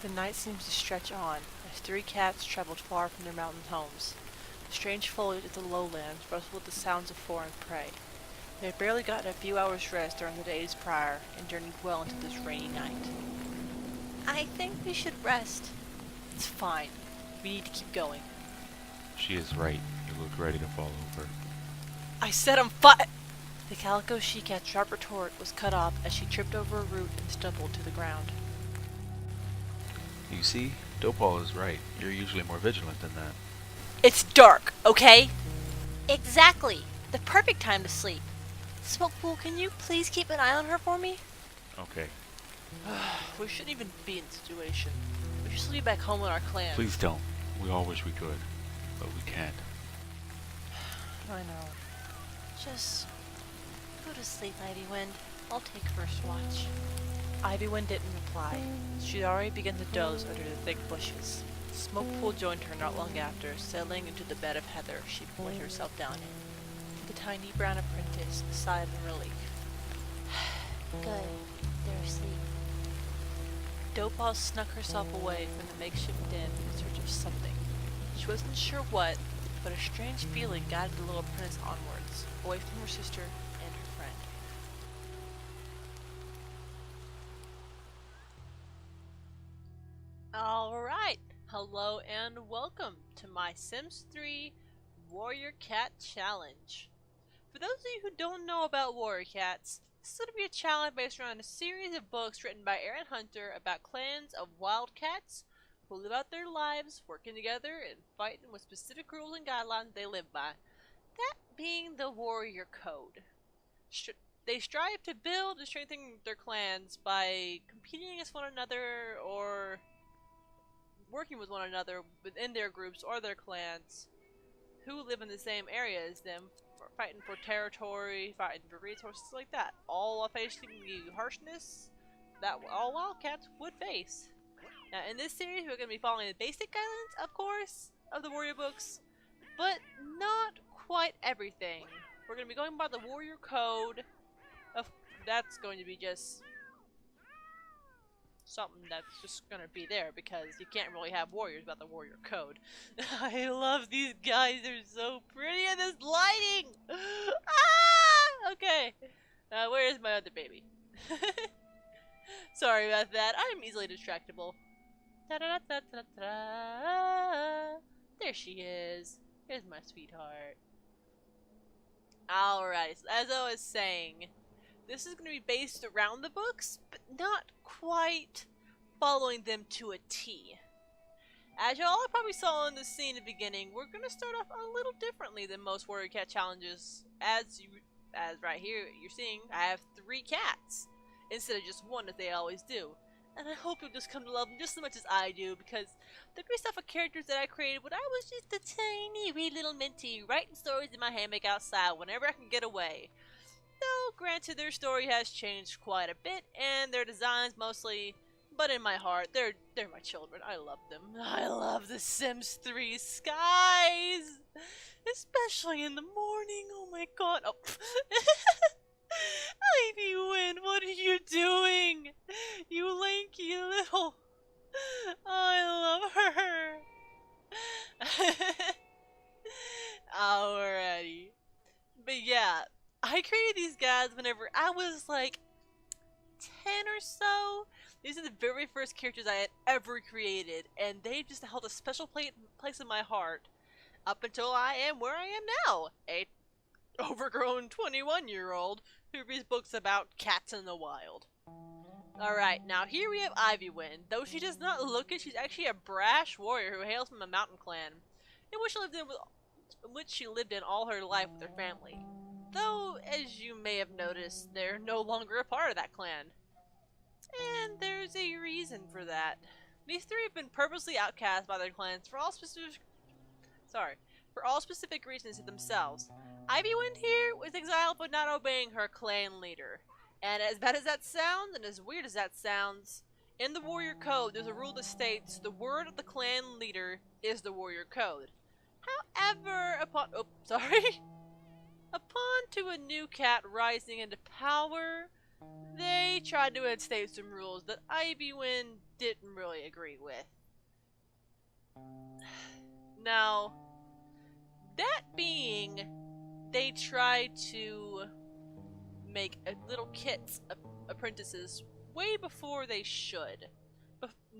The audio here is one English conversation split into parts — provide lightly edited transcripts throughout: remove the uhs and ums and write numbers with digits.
The night seems to stretch on, as three cats traveled far from their mountain homes. The strange foliage of the lowlands rustled with the sounds of foreign prey. They had barely gotten a few hours' rest during the days prior, and journeyed well into this rainy night. I think we should rest. It's fine. We need to keep going. She is right. You look ready to fall over. I said I'm fine! The calico she-cat's sharp retort was cut off as she tripped over a root and stumbled to the ground. You see, Dopal is right. You're usually more vigilant than that. It's dark, okay? Exactly. The perfect time to sleep. Smokepool, can you please keep an eye on her for me? Okay. We shouldn't even be in this situation. We should sleep back home with our clan. Please don't. We all wish we could, but we can't. I know. Just go to sleep, Ivywind. I'll take first watch. Ivywind didn't reply. She'd already begun to doze under the thick bushes. Smokepool joined her not long after, settling into the bed of heather she'd laid herself down in. The tiny brown apprentice sighed in relief. Good. They're asleep. Dopal snuck herself away from the makeshift den in search of something. She wasn't sure what, but a strange feeling guided the little apprentice onwards, away from her sister and her friend. Alright, hello and welcome to my Sims 3 Warrior Cat Challenge. For those of you who don't know about Warrior Cats, this is going to be a challenge based around a series of books written by Aaron Hunter about clans of wildcats who live out their lives working together and fighting with specific rules and guidelines they live by. That being the Warrior Code. They strive to build and strengthen their clans by competing against one another or working with one another within their groups or their clans who live in the same area as them, fighting for territory, fighting for resources like that, all while facing the harshness that all wildcats would face. Now in this series we're going to be following the basic guidelines, of course, of the warrior books, but not quite everything. We're going to be going by the warrior code. That's going to be just something that's just gonna be there because you can't really have warriors without the warrior code. I love these guys, they're so pretty in this lighting! Ah! Okay. Where is my other baby? Sorry about that, I'm easily distractible. There she is. Here's my sweetheart. Alright, so as I was saying, this is going to be based around the books, but not quite following them to a T. As y'all probably saw in the scene at the beginning, we're going to start off a little differently than most Warrior Cat challenges. As right here you're seeing, I have 3 cats instead of just one as they always do. And I hope you'll just come to love them just as much as I do, because they're based off of characters that I created when I was just a tiny wee little minty, writing stories in my hammock outside whenever I can get away. Though, granted, their story has changed quite a bit, and their designs mostly, but in my heart, they're my children. I love them. I love the Sims 3 skies! Especially in the morning, oh my god. Oh. Ivywind, what are you doing? You lanky little... I love her! Alrighty. But yeah, I created these guys whenever I was like 10 or so. These are the very first characters I had ever created, and they've just held a special place in my heart up until I am where I am now, a overgrown 21-year-old who reads books about cats in the wild. Alright, now here we have Ivywind. Though she does not look it, she's actually a brash warrior who hails from a mountain clan, in which she lived in all her life with her family. Though, as you may have noticed, they're no longer a part of that clan. And there's a reason for that. These 3 have been purposely outcast by their clans for all specific reasons to themselves. Ivywind here was exiled for not obeying her clan leader. And as bad as that sounds, and as weird as that sounds, in the warrior code there's a rule that states the word of the clan leader is the warrior code. However, upon to a new cat rising into power, they tried to instate some rules that Ivywind didn't really agree with. Now, that being, they tried to make little kits apprentices way before they should.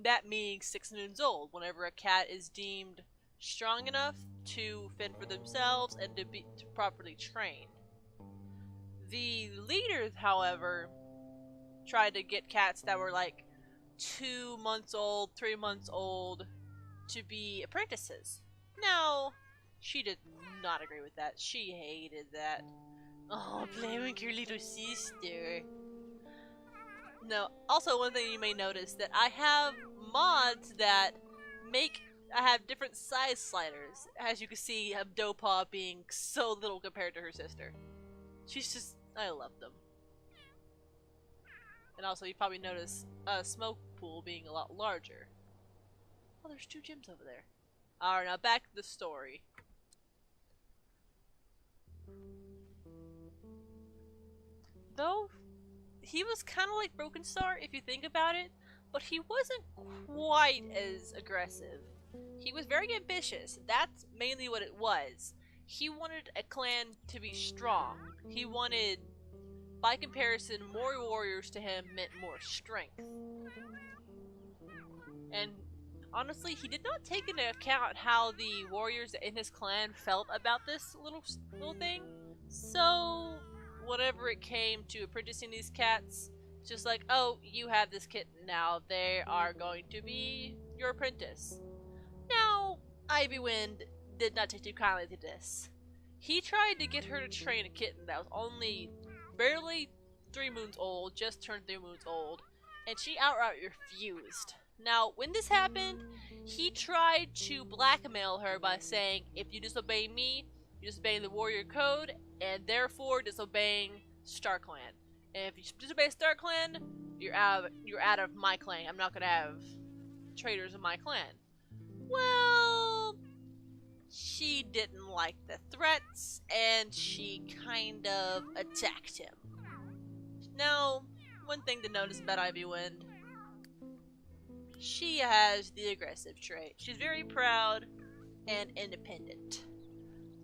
That meaning 6 moons old, whenever a cat is deemed strong enough to fend for themselves and to be properly trained. The leaders, however, tried to get cats that were like 2 months old, 3 months old to be apprentices. Now, she did not agree with that. She hated that. Oh, play with your little sister. No, also one thing you may notice that I have mods that I have different size sliders. As you can see, I have Dopaw being so little compared to her sister. I love them. And also, you probably notice Smokepool being a lot larger. Oh, there's 2 gyms over there. Alright, now back to the story. Though, he was kind of like Broken Star if you think about it, but he wasn't quite as aggressive. He was very ambitious. That's mainly what it was. He wanted a clan to be strong. He wanted, by comparison, more warriors to him meant more strength. And honestly, he did not take into account how the warriors in his clan felt about this little thing. So, whenever it came to apprenticing these cats, just like, oh, you have this kitten now, they are going to be your apprentice. Now, Ivywind did not take too kindly to this. He tried to get her to train a kitten that was only barely 3 moons old, just turned 3 moons old, and she outright refused. Now, when this happened, he tried to blackmail her by saying, if you disobey me, you're disobeying the warrior code, and therefore disobeying StarClan. And if you disobey StarClan, you're out of my clan. I'm not gonna have traitors in my clan. Well, she didn't like the threats, and she kind of attacked him. Now, one thing to notice about Ivywind, she has the aggressive trait. She's very proud and independent.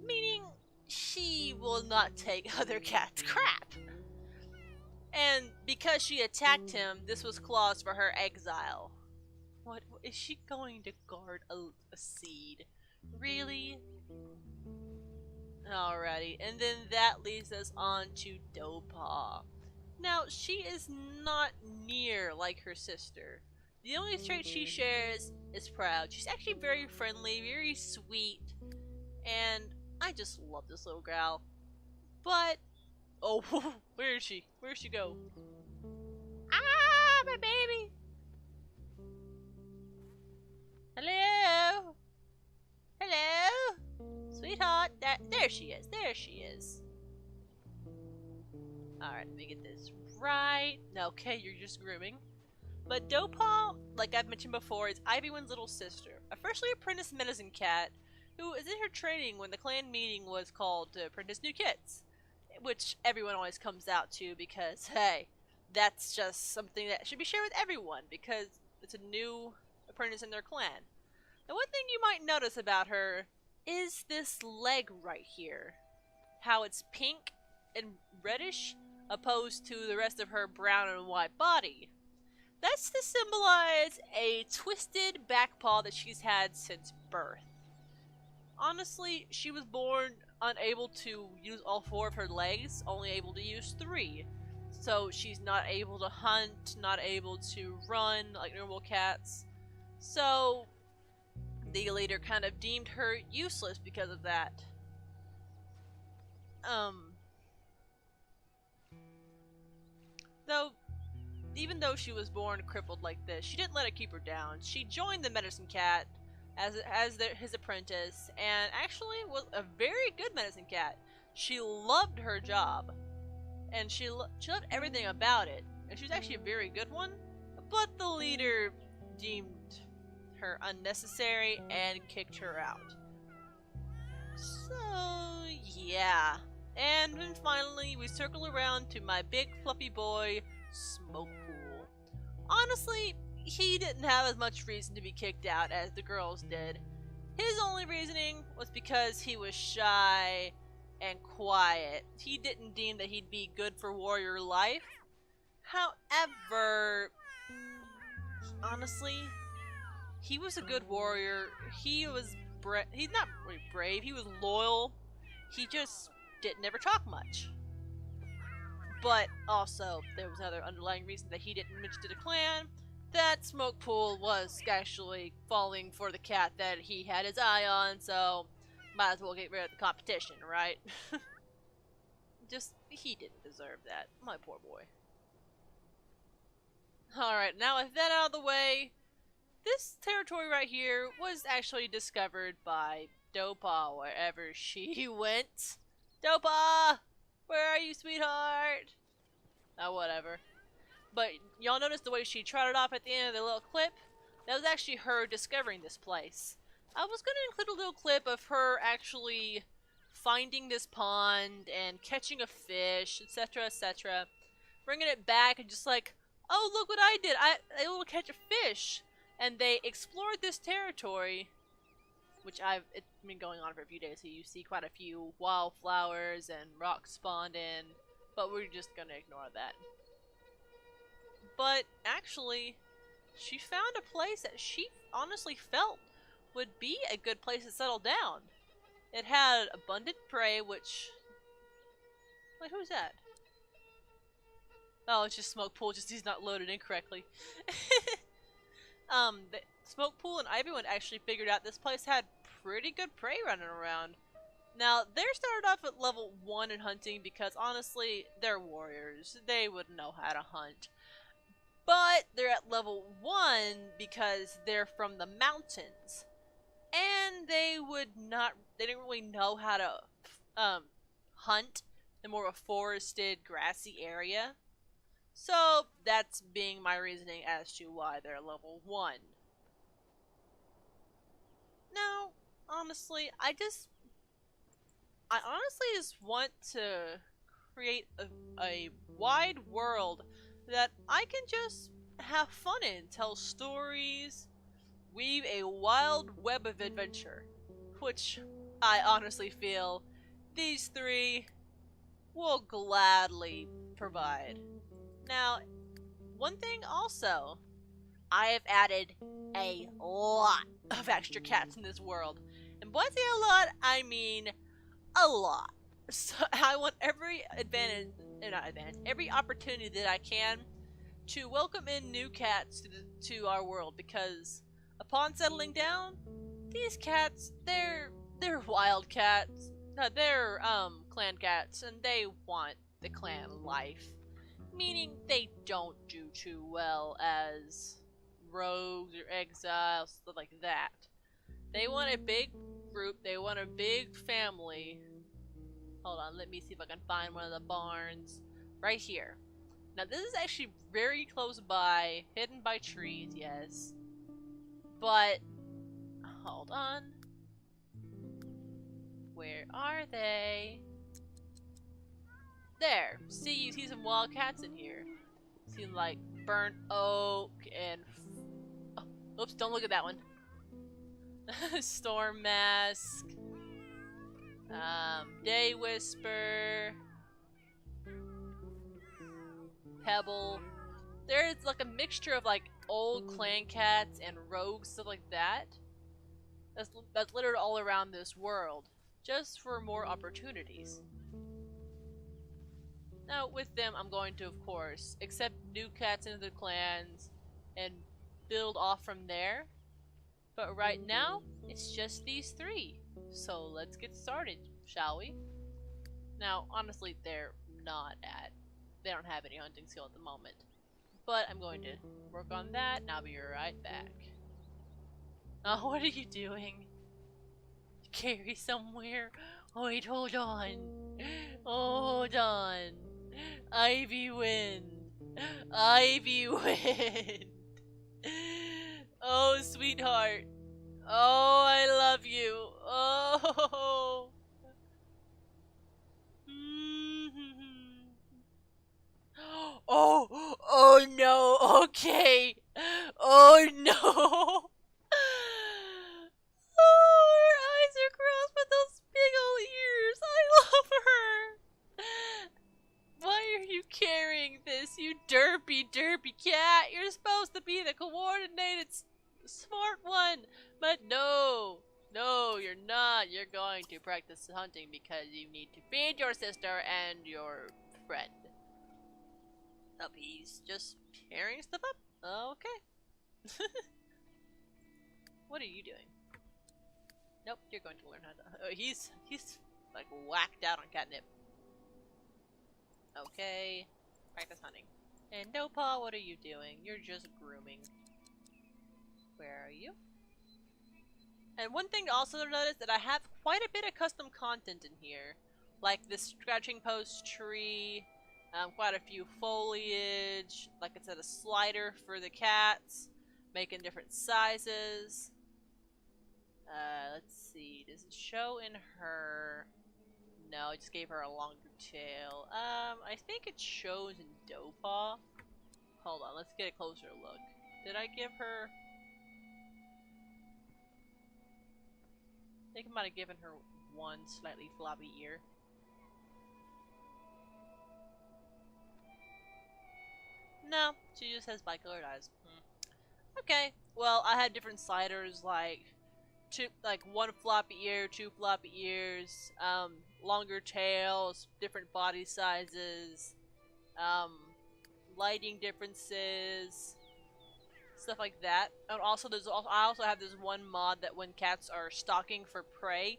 Meaning, she will not take other cats' crap. And because she attacked him, this was clause for her exile. What is she going to guard a seed? Really? Alrighty, and then that leads us on to Dopaw. Now, she is not near like her sister. The only trait she shares is proud. She's actually very friendly, very sweet, and I just love this little gal. But, oh, where is she? Where'd she go? Ah, my baby! Hello? Hello? Sweetheart, there she is, there she is. Alright, let me get this right. Okay, you're just grooming. But Dopaw, like I've mentioned before, is Ivywind's little sister, a freshly apprenticed medicine cat who is in her training when the clan meeting was called to apprentice new kits. Which everyone always comes out to because, hey, that's just something that should be shared with everyone because it's a new apprentice in their clan. Now, one thing you might notice about her is this leg right here. How it's pink and reddish opposed to the rest of her brown and white body. That's to symbolize a twisted back paw that she's had since birth. Honestly, she was born unable to use all 4 of her legs, only able to use 3. So she's not able to hunt, not able to run like normal cats. So the leader kind of deemed her useless because of that. Even though she was born crippled like this, she didn't let it keep her down. She joined the medicine cat as his apprentice, and actually was a very good medicine cat. She loved her job, and she loved everything about it, and she was actually a very good one, but the leader deemed her unnecessary and kicked her out. So, yeah. And then finally, we circle around to my big fluffy boy, Smokepool. Honestly, he didn't have as much reason to be kicked out as the girls did. His only reasoning was because he was shy and quiet. He didn't deem that he'd be good for warrior life. However, honestly, he was a good warrior. He was he's not really brave. He was loyal. He just didn't ever talk much. But also, there was another underlying reason that he didn't mention to the clan, that Smokepool was actually falling for the cat that he had his eye on, so might as well get rid of the competition, right? Just, he didn't deserve that. My poor boy. Alright, now with that out of the way, this territory right here was actually discovered by Dopa wherever she went. Dopa! Where are you, sweetheart? Oh, whatever. But y'all notice the way she trotted off at the end of the little clip? That was actually her discovering this place. I was going to include a little clip of her actually finding this pond and catching a fish, etc., etc. Bringing it back and just like, oh, look what I did! I able to catch a fish! And they explored this territory, which it's been going on for a few days, so you see quite a few wildflowers and rocks spawned in, but we're just gonna ignore that. But actually, she found a place that she honestly felt would be a good place to settle down. It had abundant prey, which... Wait, who's that? Oh, it's just Smokepool, just he's not loaded incorrectly. The Smokepool and Ivywood actually figured out this place had pretty good prey running around. Now, they started off at level 1 in hunting because, honestly, they're warriors. They would know how to hunt. But they're at level 1 because they're from the mountains. And they didn't really know how to hunt in more of a forested, grassy area. So, that's being my reasoning as to why they're level 1. Now, honestly, I honestly just want to create a wide world that I can just have fun in, tell stories, weave a wild web of adventure, which I honestly feel these three will gladly provide. Now, one thing also, I have added a lot of extra cats in this world. And when I say a lot, I mean a lot. So I want every every opportunity that I can to welcome in new cats to our world, because upon settling down, these cats, they're wild cats. No, they're clan cats, and they want the clan life. Meaning they don't do too well as rogues or exiles, stuff like that. They want a big group, they want a big family. Hold on, let me see if I can find one of the barns. Right here. Now this is actually very close by, hidden by trees, yes. But, hold on. Where are they? There. See, you see some wild cats in here. See like burnt oak and... Oh, oops, don't look at that one. Storm Mask. Day Whisper. Pebble. There's like a mixture of like old clan cats and rogues, stuff like that. That's littered all around this world, just for more opportunities. Now, with them, I'm going to, of course, accept new cats into the clans and build off from there. But right now, it's just these three. So let's get started, shall we? Now, honestly, they don't have any hunting skill at the moment. But I'm going to work on that, and I'll be right back. Oh, what are you doing? Carry somewhere? Wait, hold on. Hold on. Ivy Wind. Ivy Wind. Oh, sweetheart. Oh, I love you. Oh. Oh, Oh no, okay. Oh no. Oh, her eyes are crossed with those big old ears. I love her. Why are you carrying this, you derpy, derpy cat? You're supposed to be the coordinated, smart one. But no. No, you're not. You're going to practice hunting because you need to feed your sister and your friend. Oh, he's just carrying stuff up? Okay. What are you doing? Nope, you're going to learn how to. He's like whacked out on catnip. Okay, practice hunting. And no, Paw, what are you doing? You're just grooming. Where are you? And one thing to also notice that I have quite a bit of custom content in here, like this scratching post tree, quite a few foliage. Like I said, a slider for the cats, making different sizes. Let's see. Does it show in her? No, I just gave her a longer tail. I think it shows in Dopaw. Hold on, let's get a closer look. Did I give her? I think I might have given her one slightly floppy ear. No, she just has bicolored eyes. Okay, well, I had different sliders like one floppy ear, two floppy ears, longer tails, different body sizes, um, lighting differences, stuff like that. And also, I also have this one mod that when cats are stalking for prey,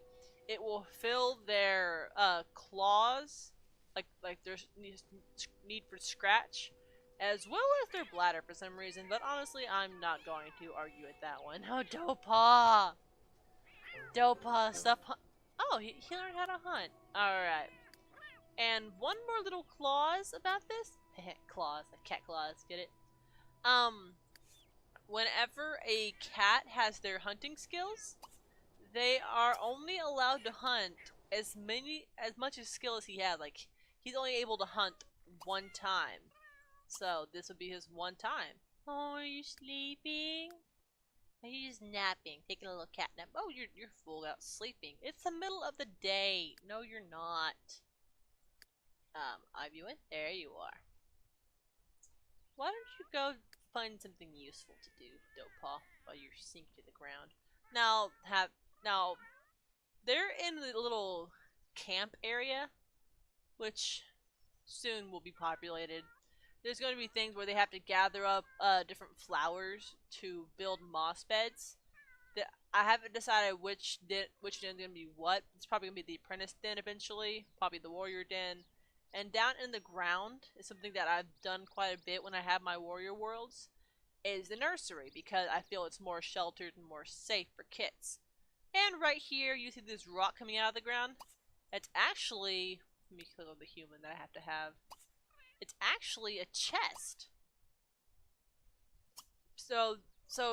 it will fill their claws, like there's need for scratch, as well as their bladder for some reason. But honestly, I'm not going to argue with that one. Oh, Dopa! Dopa, stop. Oh, he learned how to hunt. Alright. And one more little clause about this. Clause, like cat claws, get it? Whenever a cat has their hunting skills, they are only allowed to hunt as much as skill as he has. Like, he's only able to hunt one time. So, this would be his one time. Oh, are you sleeping? Are you just napping, taking a little cat nap? Oh, you're full out sleeping. It's the middle of the day. No, you're not. Ivyuan, there you are. Why don't you go find something useful to do, Dopaw, while you're sinking to the ground? Now they're in the little camp area, which soon will be populated. There's going to be things where they have to gather up different flowers to build moss beds. I haven't decided which den is going to be what. It's probably going to be the apprentice den eventually, probably the warrior den. And down in the ground is something that I've done quite a bit when I have my warrior worlds, is the nursery, because I feel it's more sheltered and more safe for kits. And right here, you see this rock coming out of the ground? It's actually, let me click on the human that I have to have. It's actually a chest. So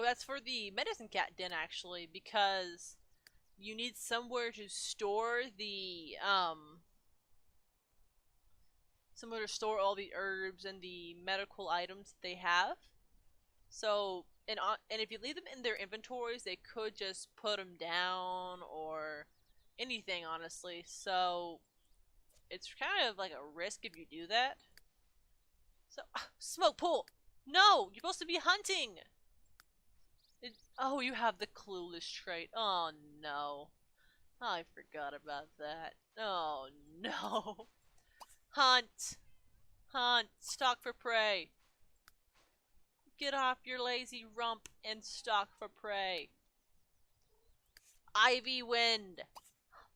that's for the medicine cat den, actually, because you need somewhere to store the somewhere to store all the herbs and the medical items they have. So, and if you leave them in their inventories, they could just put them down or anything, honestly. So, it's kind of like a risk if you do that. So, Smokepool! No! You're supposed to be hunting! Oh, you have the clueless trait. Oh, no. I forgot about that. Oh, no. Hunt! Hunt! Stalk for prey! Get off your lazy rump and stalk for prey. Ivy Wind!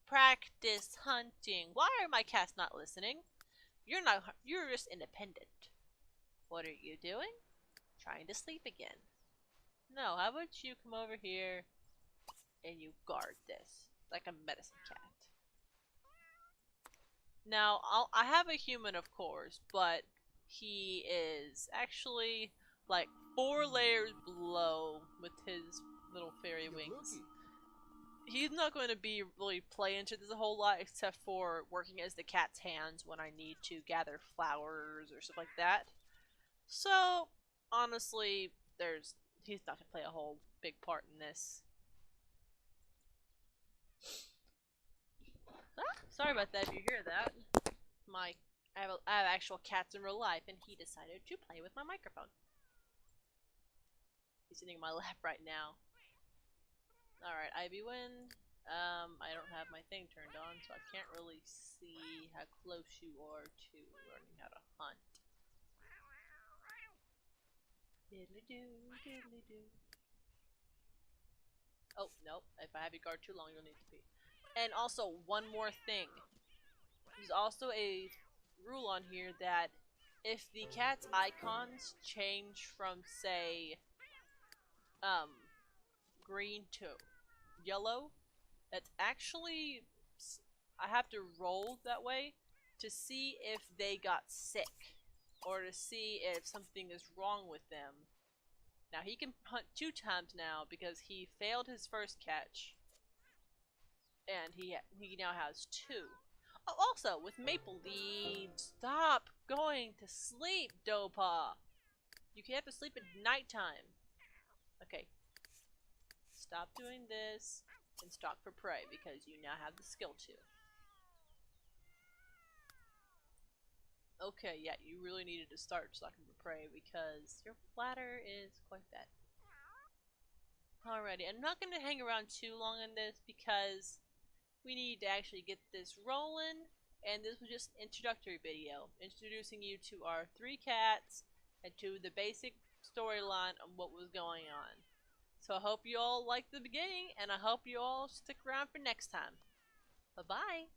Practice hunting. Why are my cats not listening? You're just independent. What are you doing? Trying to sleep again. No, how about you come over here and you guard this like a medicine cat. Now, I have a human, of course, but he is actually like 4 layers below with his little fairy wings. He's not going to be really play into this a whole lot, except for working as the cat's hands when I need to gather flowers or stuff like that. So, honestly, he's not gonna play a whole big part in this. Ah, sorry about that if you hear that. I have actual cats in real life, and he decided to play with my microphone. He's sitting in my lap right now. Alright, Ivy Wind. I don't have my thing turned on, so I can't really see how close you are to learning how to hunt. Diddly doo, diddly doo. Oh, nope. If I have you guard too long, you'll need to pee. And also, one more thing. There's also a rule on here that if the cat's icons change from, say, um, green to yellow, that's actually I have to roll that way to see if they got sick or to see if something is wrong with them. Now he can hunt 2 times now because he failed his first catch and he now has 2. Oh, also with Maple Leaf, stop going to sleep, Dopa. You have to sleep at nighttime. Okay, stop doing this and stalk for prey because you now have the skill to. Okay, yeah, you really needed to start stalking for prey because your bladder is quite bad. Alrighty, I'm not going to hang around too long on this because we need to actually get this rolling, and this was just an introductory video, introducing you to our 3 cats and to the basic storyline of what was going on. So I hope you all liked the beginning, and I hope you all stick around for next time. Bye-bye!